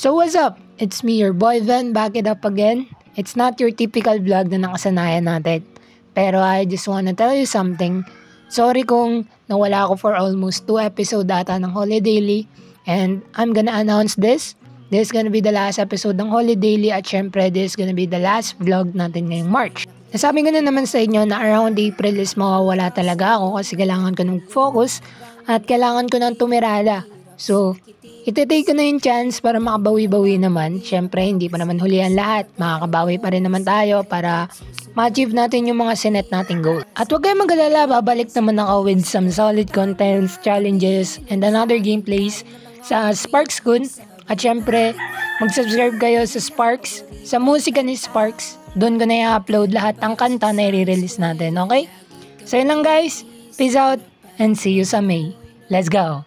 So what's up? It's me, your boy Ven, back it up again. It's not your typical vlog na nakasanayan natin. Pero I just wanna tell you something. Sorry kung nawala ako for almost 2 episode data ng Holiday Daily. And I'm gonna announce this. This is gonna be the last episode ng Holiday Daily. At syempre, this is gonna be the last vlog natin ngayong March. Nasabi ko na naman sa inyo na around April is mawawala talaga ako kasi kailangan ko ng focus at kailangan ko ng tumirada. So, itetake ko na yung chance para makabawi-bawi naman. Siyempre, hindi pa naman huli ang lahat. Makakabawi pa rin naman tayo para ma-achieve natin yung mga sinet nating goal. At huwag kayong mag-alala, babalik naman ako with some solid contents, challenges, and another gameplays sa Sparks Kun. At syempre, mag-subscribe kayo sa Sparks, sa musika ni Sparks. Doon ko na i-upload lahat ng kanta na i-release natin, okay? So yun lang guys, peace out, and see you sa May. Let's go!